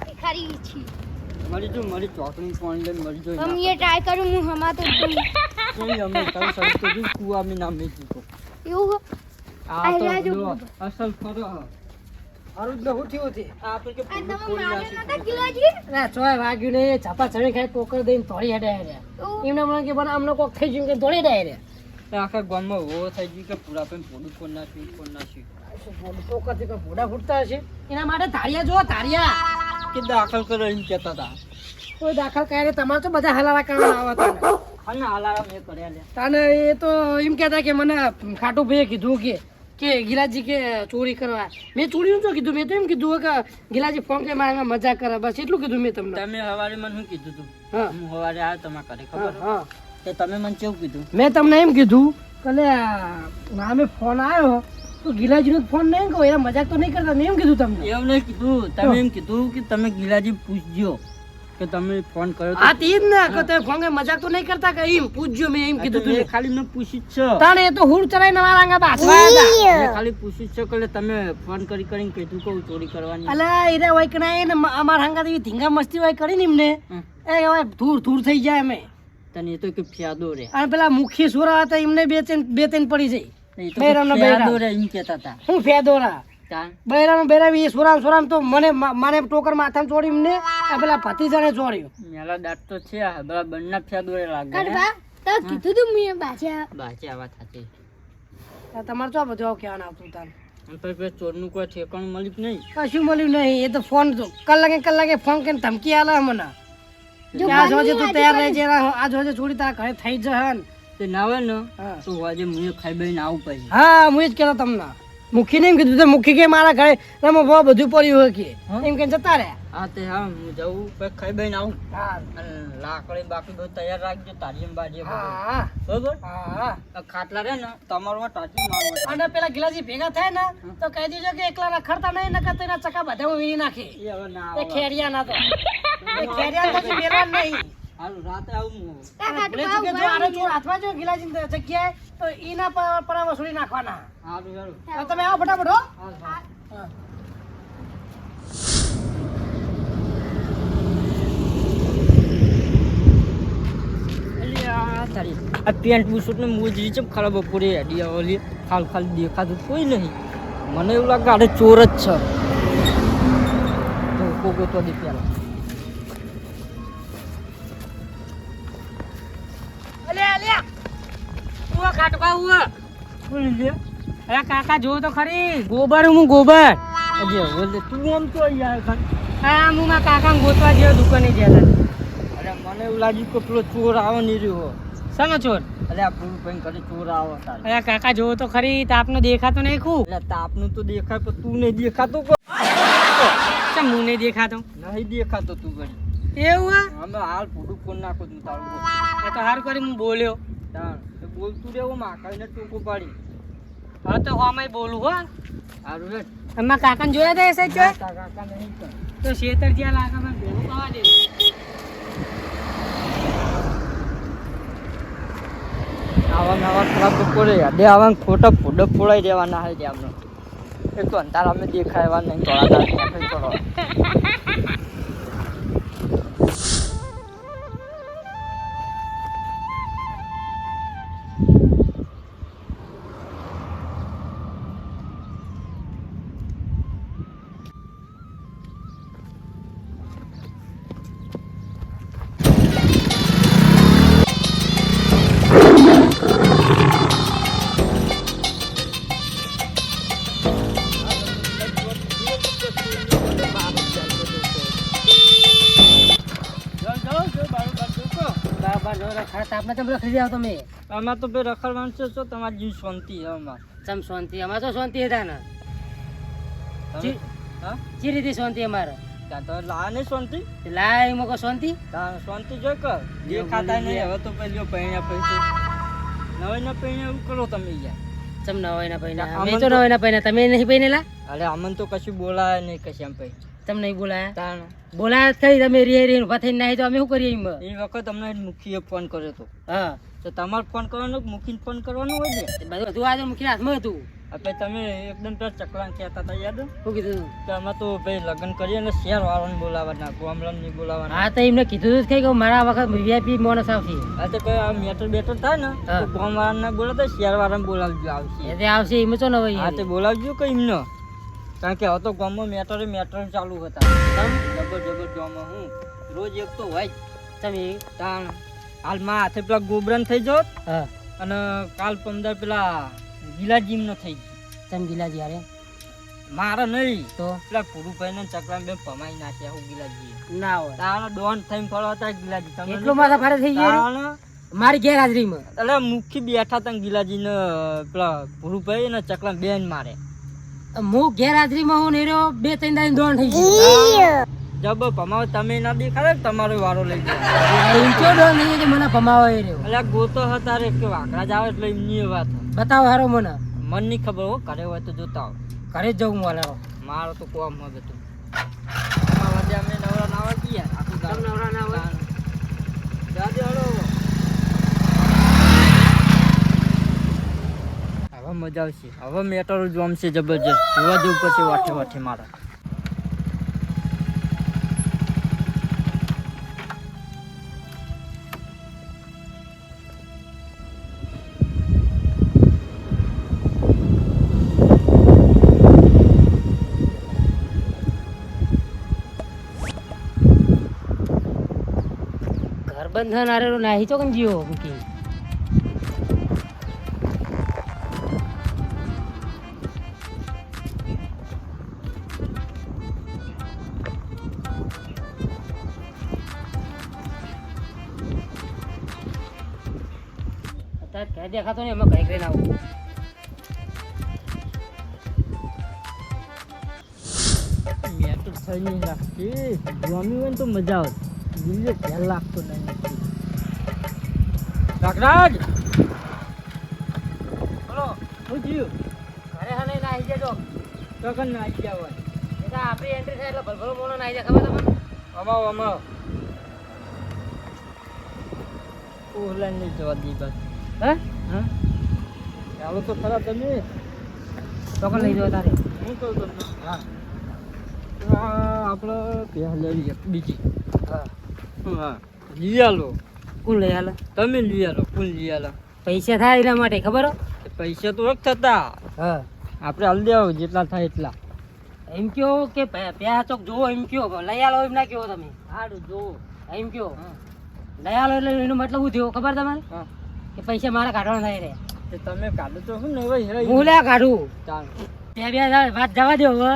ભિખારી છી મરી જો મરી ચોકડી પાણી લઈને મરી જો हम ये ट्राई करूं હું હમા તો કોઈ અમે તારું સર તો જો કુવા મે નામ નહીં જીતો એવું આ તો જો અસલ ખરો હારું જ હું થયું હતી આપણે કે આ તમે પૂરું માર્યો નાસી નતા કિલોજી અરે ચોય વાગ્યું ને છાપા ચડી ખાઈ ટોકર દઈને તોડી હેડ્યા હેડ્યા એમને મને કે બના અમને કોક થઈ ગયું કે તોડી દે હેડ્યા આખા ગામમાં હો થઈ ગયું કે પૂરા પણ પોડું કોણ નાખ્યું ટોકર થી કોઈ ભોડા ફૂટતા હશે એના માટે ધારિયા જો ધારિયા કે દાખલ કરો એમ કહેતા હતા કોઈ દાખલ કરે તમારે તો બધા હલાલા કરવા આવતા ને અને હાલારા મેં કર્યા લે તાને એ તો એમ કહેતા કે મને ખાટુ ભાઈએ કીધું કે ગિલાજી કે ચોરી કરવા મેં ચોરીનું તો કીધું મેં તો એમ કીધું કે ગિલાજી ફોન કે મારા મજા કરે બસ એટલું કીધું મેં તમને તમે હવારે મને શું કીધું તું હા હું હવારે આવ્યો તમારા ઘરે ખબર હા તો તમે મને કેવું કીધું મેં તમને એમ કીધું કે મારે ફોન આવ્યો તો ગિલાજીનો ફોન નહીં કહો એના મજાક તો નહીં કરતા મેં એમ કીધું તમને એવું નહીં કીધું તમે એમ કીધું કે તમે ગિલાજી પૂછજો કે તમે ફોન કર્યો હા તે જ ને કે તમે ફોન કે મજાક તો નહીં કરતા કે એમ પૂછજો મેં એમ કીધું તું ખાલી મેં પૂછી જ છે તાણે એ તો હુડ ચડાઈને મારા આંગા બાસવા મેં ખાલી પૂછી જ છે કે તમે ફોન કરીને કીધું કે ચોરી કરવાની અલા એરે હોય કે ના ને અમાર હાંગા એવી ધીંગા મસ્તી હોય કરીને એમને એ હવે ધૂર થઈ જાય અમે તને એ તો કે ફ્યાદો રે અને પેલા મુખી સોરા હતા એમને બે ત્રણ પડી જાય એ તો બૈરામનો ફ્યાદો રે એમ કહેતા હતા હું ફેદોરા તાન બૈરામ એ સોરામ તો મને ટોકર માથામાં ચોડી એમને આ પેલા ભતીજાને ચોર્યો મેલા દાંત તો છે આ બરાબર ના ફ્યાદો રે લાગે કડવા તો કીધું તું મે બાચા બાચી આવા થાતી તમારે તો બધું આવું કહેવાનું આવતું તાન અને પછી ચોરનું કોઈ ઠેકાણું મળ્યું નહીં કશું મળ્યું નહીં એ તો ફોન તો કલાકે ફોન કરીને ધમકી આલે મને આજ હોજે તું તૈયાર રહેજે આજ હોજે છોડી તારા ઘરે થઈ જશે ને તે ના હોય ને હા. તો આજે મુએ ખાઈ બેન આવું પછી હા હું જ કહેતો તમને મુખી ને એમ કીધું તો મુખી કે મારા ઘરે તમે બહુ બધું પડ્યું હોય કે એમ કે જતા રહ્યા હા તે હા હું જવું પછી ખાઈ બેન આવું હા અને લાકડી બાકી બધું તૈયાર રાખજો તારી બાજી હા બરોબર હા આ ખાટલા રે ને તમારો ટાટી મારવા અને પેલા ગિલાજી ભેગા થાય ને તો કહી દેજો કે એકલા રખડતા નહીં નકર તેના ચકા બધા હું વીણી નાખી એ હવે ના એ આવે ખેરિયા ના તો એ ખેરિયા તો પેલા નહીં હારું રાતે આવું હું ભૂલે છે કે જો આને ચોર હાથમાં જો ગિલાજી જગ્યાએ તો ઈના પર વસૂલી નાખવાના હારું હારું હવે તમે આવો ફટાફટ હો હા હા. આ પેન્ટ બુશર્ટ ને મોજી ચમ ખરાબ બપોરે હેડી ઓલી ખાલ દેખાતું કોઈ નહીં મને એવું લાગે આડે ચોર જ છે તો કોકો તો દે પેલા અલે ઉવા કાટવા ઉવા બોલી લે અરે કાકા જો તો ખરી ગોબર હું ગોબર અજે બોલે તું આમ તો યાર ખાન હા હું મારા કાકા ગોતવા જેવો દુકાને ગયા અરે મને એવું લાગ્યું કે પેલો ચોર આવે નહીં રહ્યો શાનો ચોર અરે આ પૂરું ભાઈ કરે ચોર આવે તારે અરે કાકા જો તો ખરી તાપનો દેખાતો નહીં ખું એટલે તાપનું તો દેખાય પણ તું નહીં દેખાતો કો ચમ હું નહીં દેખાતો નહીં દેખાતો તું ગઈ એવું હા અમે હાલ પૂરું ફોન નાખો તું તારું એ તો સારું કરી હું બોલ્યો તાણ એ બોલતું રહેવું માકાઈને ટોકો પાડી હવે તો હું બોલું હો સારું રે અમારા કાકાને જોયા હતા એસે જોયા તારા કાકા નહીં કર તો શેતર જ્યાં લાગે મને ભેગું પાવા દે આવા નવા ખરાબ બપોરે યાદે આવા ખોટા ફોટો ફોડાઈ દેવાના હોય આમનો એક તો અંધારા અમે દેખાય એવા નહીં થોડા કરો તાપને તમે રખડી જાવ તમે આમાં તો બે રખડવાનું છે તો તમારી જીવ શાંતિ છે આમાં ચમ શાંતિ અમારે તો શાંતિ હતા ને હા જે રીતે શાંતિ અમારે ત્યાં તો લા નહીં શાંતિ લાય એમાં કોઈ શાંતિ ત્યાં શાંતિ જોઈ કર દેખાતા નહીં હવે તો પેલી પૈણા પૈસા નવે ના પૈણા એવું કરો તમે યાર ચમ નવાઈ ના પૈના અમે તો નવાઈ ના પૈના તમે નહીં પૈનેલા અરે અમન તો કશું બોલાય નહીં કશું એમ પૈ તમે નહીં બોલાયા તાણ બોલાયા થઈ તમે રે ઉભા થઈને નાહી તો અમે શું કરીએ એમાં એ વખત અમને મુખીએ ફોન કર્યો હતો હા તો તમારે ફોન કરવાનો મૂકીને ફોન કરવાનો હોય ને બધું આજે મુખી હાથમાં હતું આપણે તમે એકદમ પેલા ચકલાને કહેતા હતા યાદ શું કીધું કે આમાં તો ભાઈ લગ્ન કરીએ ને શહેર વાળાને બોલાવવાના ગામડાને નહીં બોલાવવાના. હા તો એમને કીધું જ કઈ કે મારા વખત વીઆઈપી માણસ આવશે હા તો કોઈ આ મેટર બેટર થાય ને હા. તો ગામવાળાને બોલાવતા શહેર વાળાને બોલાવજો આવશે. એ તે આવશે એમ છો ને ભાઈ હા તે બોલાવજો કે એમને કારણ કે હવે તો ગામમાં મેટર ચાલુ હતા જબર ગામમાં હું રોજ એક તો હોય જ. તમે તાણ હાલ માં હાથે પેલા ગોબરન થઈ જોત હા અને કાલ 15 પેલા ગિલાજીમ નો થઈ ગયો. તમે ગિલાજી હારે મારા નહીં તો પેલા પુરુભાઈ ને ચકલા બેન પમાઈ નાખ્યા હું ગિલાજી ના હોય તાણ ડોન થઈને ફરવા હતા ગિલાજી તમે એટલું માથા ભારે થઈ ગયું તાણ મારી ગેરહાજરીમાં એટલે મુખી બેઠા તા ગિલાજી ને પેલા પુરુભાઈ ને ચકલા બેન મારે હું ગેરહાજરીમાં હું ને બે ત્રણ દાડી દોડ થઈ ગયું જબ પમાવ તમે ના દેખાડે ને તમારો વારો લઈ જાય એમ કયો દોડ નહીં કે મને ભમાવો એ રહ્યો એટલે ગોતો હતા રે કે વાકડા જ આવે એટલે એમની એ વાત બતાવો હારો મને મન ની ખબર હો કરે હોય તો જોતા આવો. ઘરે જ જવું વાલારો મારો તો કોમ હવે તું અમે નવરા નાવા ગયા આખું ગામ નવરા ના હોય. દાદી હળો હવે મજા આવશે હવે મેટરો જોમશે જબરજસ્ત જોવા જેવું પછી વાઠે વાઠે મારા ઘર બંધન આરેલો નાહી તો કન જીવો મૂકી અત્યારે ઘરે દેખાતો ને એમાં કઈ કરીને આવું મેટર થઈ નહીં લાગતી જોમી હોય ને તો મજા આવે દિલ્હી ખ્યાલ લાગતો નહીં નાગરાજ બોલો શું થયું ઘરે હા નહીં નાહી જજો તો કન ના આવી ગયા હોય એટલે આપણી એન્ટ્રી થાય એટલે ભલભલો મોનો નાહી જાય ખબર તમને અમાવ ઓલા નહીં જવા દી બસ હે હા ચાલો તો ખરા તમે તો કન લઈ જવા તારે હું કહું તમને હા આપણે પહેલા લઈએ બીજી હા હા લઈ આલો કોણ લઈ હાલ તમે લઈ આલો કોણ લઈ આલો પૈસા થાય એના માટે ખબર હો પૈસા તો એક થતા હા આપણે હાલ દેવો જેટલા થાય એટલા એમ કયો કે પ્યા ચોક જોવો એમ કયો લઈ આલો એમ ના કયો તમે સારું જોવો એમ કયો લઈ આલો એટલે એનો મતલબ શું થયો ખબર તમારે હા કે પૈસા મારા કાઢવાના થાય રે તે તમે કાઢો તો શું ને હવે હું લે કાઢું ચાલ ત્યાં બે વાત જવા દો હવે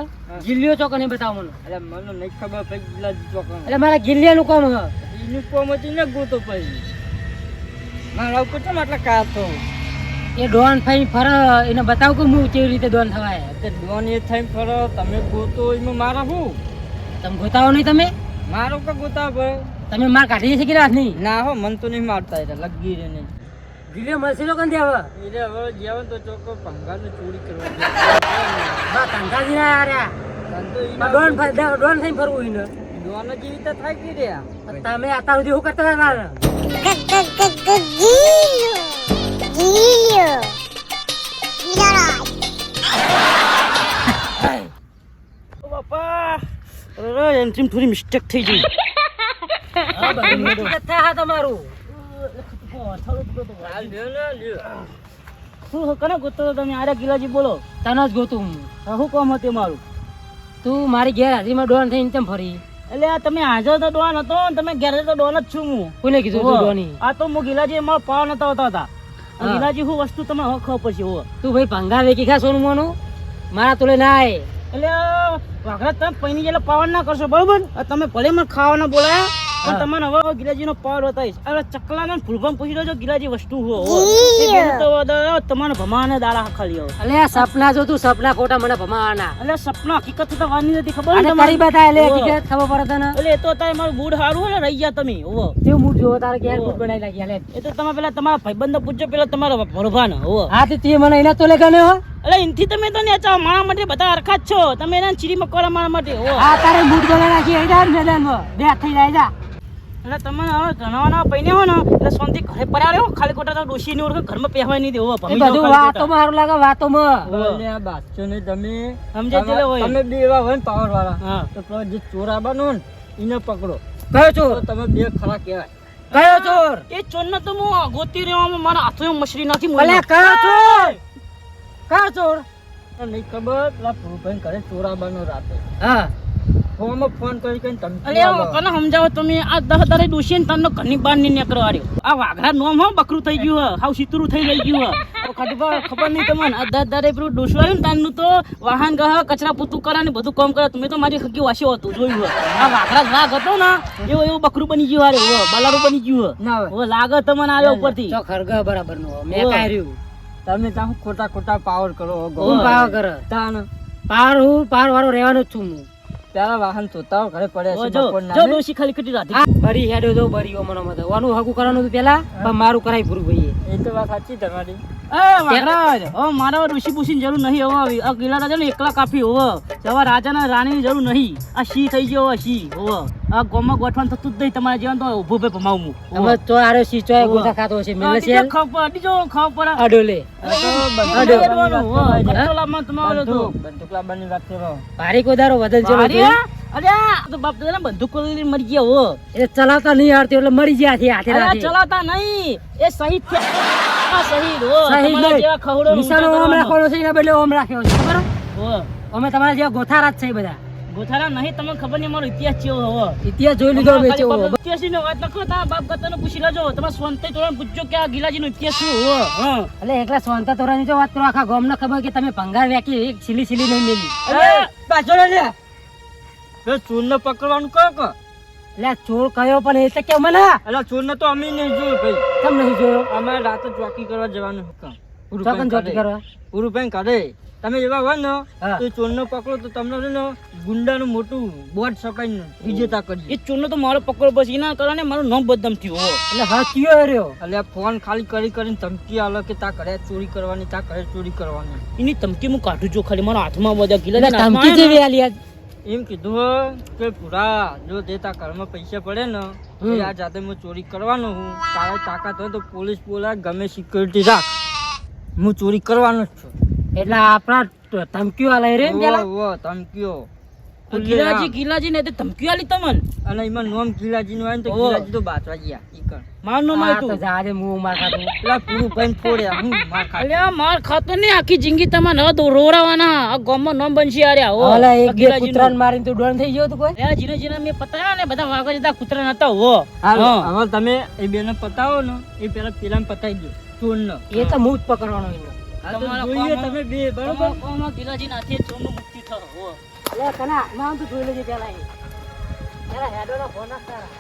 ગિલ્લીઓ ચોક નહીં બતાવો મને એટલે મને નહીં ખબર પછી પેલા ચોકણ એટલે મારા ગિલ્લીનું કામ હ યુનિફોર્મ હતી ને ગોતો પછી મારા ઉપર કેમ આટલા કાર તો એ ડોન થઈ ફર એને બતાવ કે હું કેવી રીતે ડોન થવાય તે ડોન એ થઈને ફરો તમે ગોતો એમાં મારા શું તમે ગોતાવો નહીં તમે મારો કે ગોતા ભાઈ તમે માર કાઢી શકી રાત નહીં ના હો મન તો નહીં મારતા એટલે લગી રે નહીં ગિલ્લીઓ મળશે તો કંઈ હવે એટલે હવે જેવન તો ચોખ્ખો ભંગારને ચોરી કરવા બા કાંતાજી ના આર્યા ડોન થઈ ફરવું એને ડોન જેવી રીતે થાય કે રહ્યા તમે અત્યાર સુધી શું કરતા હતા બાપા એમથી થોડી મિસ્ટેક થઈ ગઈ તમારું શું કને ગોતો તમે આરે ગિલાજી બોલો તને જ ગોતું હું શું કામ હતું મારું તું મારી ઘેર હાજરીમાં ડોન થઈને કેમ ફરી એટલે આ તમે હાજર તો ડોન હતો ને તમે ઘેર તો ડોન જ છું હું કોને કીધું તું ડોની આ તો હું ગિલાજી એમાં પાવ નતા હોતા હતા હા. ગિલાજી શું વસ્તુ તમે હવે ખબર પડશે હો તું ભાઈ ભંગા વેકી ખા સોનું મોનું મારા તોલે ના આય એટલે વાઘરા તમે પૈની જેટલા પાવર ના કરશો બરોબર તમે ભલે મને ખાવાના બોલાયા પણ તમને હવે ગિલાજી નો પાવર બતાવીશ હવે ચકલા ને ફૂલભામ પૂછી લેજો ગિલાજી વસ્તુ હો તમારે ભમાવાના દાડા ખાલી હવે અલે આ સપના જો તું સપના ખોટા મને ભમાવાના એટલે સપના હકીકત તો વાની નથી ખબર અને તારી બતા એટલે હકીકત ખબર પડે તને એટલે એ તો તારે મારું મૂડ સારું હોય ને રહી ગયા તમે ઓવો તેવું મૂડ જો તારે ઘેર મૂડ બનાવી નાખી લે એ તો તમે પેલા તમારા ભાઈબંધો પૂછજો પેલા તમારા ભરભાને ઓવો હા તે મને એના તોલે ગને હો એટલે એનથી તમે તો ને ચાવ મારા માટે બધા હરખા જ છો તમે એના ચીરી મકવાડા મારા માટે ઓવો હા તારે મૂડ બનાવી નાખી એડા મેદાનમાં બે થઈ જાય જા એટલે તમને હવે જણાવવાના પૈને હો ને એટલે શાંતિ ઘરે પડ્યા રહ્યો ખાલી ખોટા તો ડોશી ની ઓળખે ઘરમાં પહેવાય નહીં દેવો એ બધું વાતોમાં સારું લાગે વાતોમાં એટલે આ બાદશાહ ને તમે સમજે એટલે હોય. તમે બે એવા હોય ને પાવર વાળા હા. તો પેલો જે ચોર આવવાનો ને એને પકડો કયો તો ચોર તમે બે ખરા કહેવાય. કયો ચોર એ ચોરને તો હું ગોતી રહ્યો મારા હાથમાં મછલી નથી ભલે કયો ચોર કયો ચોર નહીં ખબર પેલા ભૂભાઈ ઘરે ચોર આવવાનો રાતે હા ફોનમાં ફોન કરી કરીને ધમકી અરે આલો. કને સમજાવો તમે આ 10 દાડે ડોશી ને તને ઘરની બહાર નહીં નીકળો આર્યો આ વાઘરા નોમ હો બકરું થઈ ગયું હે હાવ સીતરું થઈ ગયું હે ખબર ખબર નહીં તમને આ 10 દાડે પેલું ડોશું આવ્યું ને તાનનું તો વાહન ગહ કચરા પૂતું કરે ને બધું કામ કરે તમે તો મારી ખકી વાસ્યો હતું જોયું હે આ વાઘરા લાગ હતો ને એવું બકરું બની ગયું હારે હો બાલારું બની ગયું ના હે હોય હો લાગે તમને આવ્યો ઉપરથી ચો ખરગા બરાબર નો મેં કાઈ રહ્યું તમે ત્યાં ખોટા ખોટા પાવર કરો હું પાવ કર તાણ પાર વાળો રહેવાનો જ છું હું પેલા વાહન જોતા ઘરે પડ્યા હો છે જો બપોરના જો ને. ડોશી ખાલી કટી રાધી આ બરી હેડ્યો તો બરી ઓ મનો મત વાનું હગું કરવાનું હતું પેલા પણ મારું કરાઈ પૂરું ભાઈએ એ તો વાત સાચી તમારી. એ વાઘરાજ હવે મારા ઋષિ પૂછીની જરૂર નહીં હવે આ ગીલા રાજા ને એકલા કાફી હવે જવા રાજા ને રાણીની જરૂર નહીં આ શી થઈ ગયો હવે શી હવે આ ગોમાં ગોઠવાન થતું જ નહીં તમારે જેવા તો ઉભો પે ભમાવું અમે તો આરે સીચો ગોતા ખાતો છે મેલે છે ખાવ અડોલે બંદૂક લાવવાની વાત કરો. ભારી કોદારો વધલ છે બંદૂક મરી ગયા હો એ ચલાવતા નહીં આવડતી એટલે મરી ગયા છે હાથે અરે રાતે ચલાતા નહીં એ શહીદ થયા આ શહીદ હો શહીદ તમારા નહીં. જેવા ખવડો નિશાનો ઓમ રાખવાનો છે એના બદલે ઓમ રાખ્યો છે ખબર હો અમે તમારા જેવા ગોથારા જ છે બધા ગોથારા નહીં તમને ખબર નહીં અમારો ઇતિહાસ કેવો હો ઇતિહાસ જોઈ લીધો અમે છે ઇતિહાસની વાત ન કરો તારા બાપ કરતાને પૂછી લેજો તમારા સ્વંતે તોરણ પૂછજો કે આ ગિલાજીનો ઇતિહાસ શું હો હા એટલે એકલા સ્વંતા તોરાની જો વાત કરો આખા ગામને ખબર કે તમે ભંગાર વેકી એક સિલી સિલી નહીં મેલી અરે પાછળ લે બે ચોરને પકડવાનું કહો કે એટલે આ ચોર કયો પણ એ તો કે મને એટલે ચોરને તો અમે નહીં જોયું ભાઈ. કેમ નહીં જોયો અમે રાતે ચોકી કરવા જવાનું હતું. ચોકન ચોકી કરવા પુરુભાઈ કરે તમે એવા હોય ને હા. તો ચોરને પકડો તો તમને છે ને ગુંડાનું મોટું બોર્ડ છપાઈને વિજેતા એ કરીએ. ચોરનો તો મારો પકડો બસ એના કારણે મારું નામ બદનામ થયું હો એટલે હા કયો રહ્યો એટલે આ ફોન ખાલી કરીને ધમકી આલે કે તા ઘરે ચોરી કરવાની તા ઘરે ચોરી કરવાની એની ધમકી હું કાઢું છું ખાલી મારા હાથમાં બધા એટલે ગિલા ધમકી જેવી આલી આજ એમ કીધું હો કે પૂરા જો તે તા ઘરમાં પૈસા પડે ને હમ. એ આ જાતે હું ચોરી કરવાનો હું તારે તાકાત હોય તો પોલીસ બોલાય ગમે સિક્યુરિટી રાખ હું ચોરી કરવાનો જ છું. એટલે આપણા ધમકીઓ આલાય રે ને પેલા વો ધમકીઓ ગિલાજી ને તે ધમકી આલી તમને અને એમાં નોમ ગીલાજી નું આવે ને તો ઓહો. ગીલાજી તો બાચવા ગયા ઈ કણ. માર નો આ માર તો તું જાજે મું માર ખાતું પેલા પૂરું ભાઈ ફોડ્યા હું માર ખાય. અલ્યા માર ખાતો ને આખી જિંદગી તમે ન તો રોરાવાના આ ગામમાં નામ બનશે આર્યા હો ઓલા એક આ બે ગિલાજીનું. કૂતરાને મારીને તું ડોન થઈ ગયો તો કોઈ અલ્યા જીને જીને મેં પતાયા ને બધા વાગા જતા કૂતરા નતા હો હાલો, હા. હવે તમે એ બેને પતાવો ને એ પેલા પેલાને પતાવી દો ચોરને. એ તો હું જ પકડવાનો એનો હા તો તમારા જોઈએ કોમમાં- તમે બે બરોબર તમારા કોમમાં ગિલાજી નાથી ચોરનું મુક્તિ થયો હો એટલે કના ના તું જોઈ લેજે પેલા એ પેલા હેડોનો ફોન જ તારા